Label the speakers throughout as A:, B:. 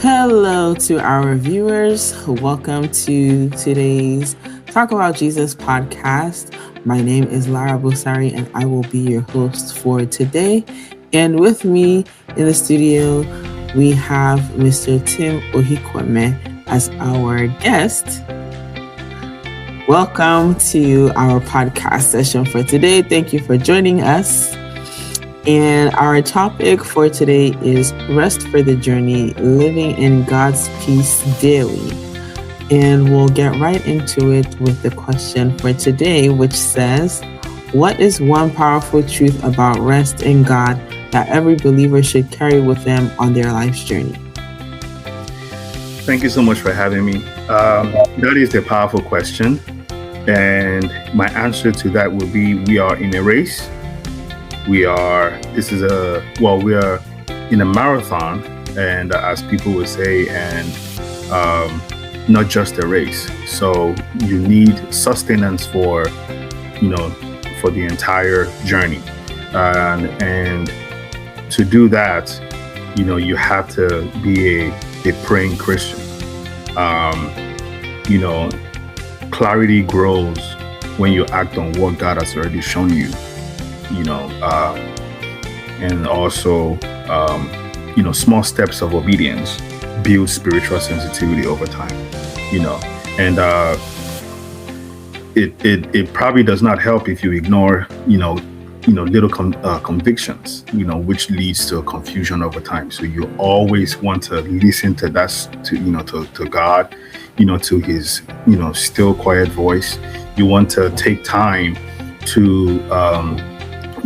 A: Hello to our viewers. Welcome to today's Talk About Jesus podcast. My name is Lara Bosari and I will be your host for today. And with me in the studio, we have Mr. Tim Ohikweme as our guest. Welcome to our podcast session for today. Thank you for joining us. And our topic for today is Rest for the Journey, Living in God's Peace Daily. And we'll get right into it with the question for today, which says, what is one powerful truth about rest in God that every believer should carry with them on their life's journey?
B: Thank you so much for having me. That is a powerful question. And my answer to that would be, we are in a race. We are in a marathon, and as people would say, and not just a race. So you need sustenance for the entire journey. And to do that, you have to be a praying Christian. Clarity grows when you act on what God has already shown you. And also, small steps of obedience build spiritual sensitivity over time, and it probably does not help if you ignore, little convictions, which leads to confusion over time. So you always want to listen to that, to God, to his, still quiet voice. You want to take time to,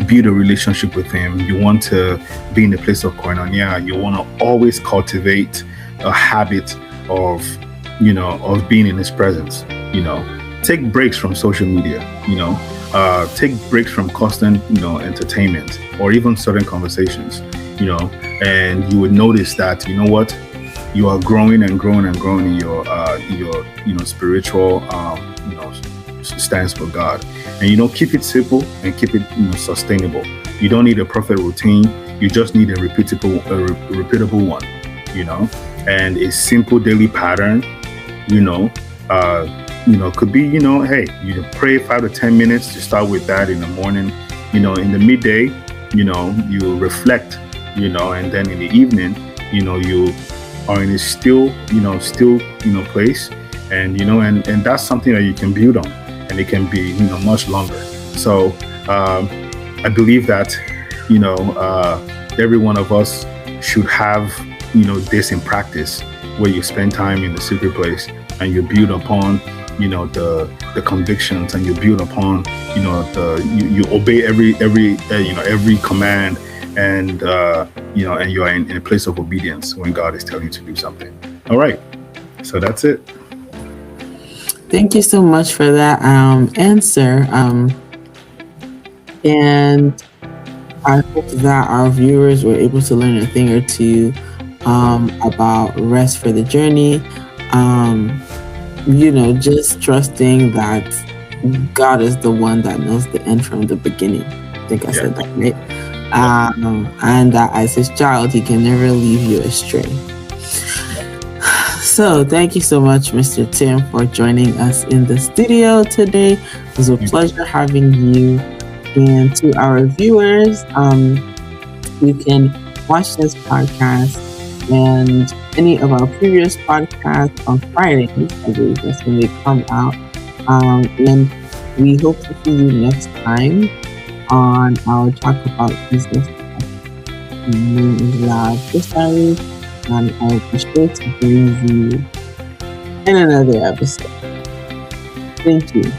B: build a relationship with him. You want to be in the place of koinonia. You want to always cultivate a habit of being in his presence. Take breaks from social media. Take breaks from constant entertainment or even certain conversations. And you would notice that you are growing and growing and growing in your spiritual stance with God. And keep it simple and keep it sustainable. You don't need a perfect routine. You just need a repeatable one. And a simple daily pattern. Could be hey, you pray 5 to 10 minutes to start with that in the morning. In the midday, you reflect. And then in the evening, you are in a still place. And and that's something that you can build on. And it can be, much longer. So I believe that, every one of us should have, this in practice, where you spend time in the secret place and you build upon, the convictions, and you build upon, you obey every command, and and you are in a place of obedience when God is telling you to do something. All right. So that's it.
A: Thank you so much for that answer. And I hope that our viewers were able to learn a thing or two about rest for the journey. Just trusting that God is the one that knows the end from the beginning. I think I said that right. And that as his child, he can never leave you astray. So thank you so much, Mr. Tim, for joining us in the studio today. It was a pleasure having you. And to our viewers, you can watch this podcast and any of our previous podcasts on Fridays. I believe that's when they come out. And we hope to see you next time on our Talk About Jesus. My name is Lara Bosari. And I'll be sure to bring you in another episode. Thank you.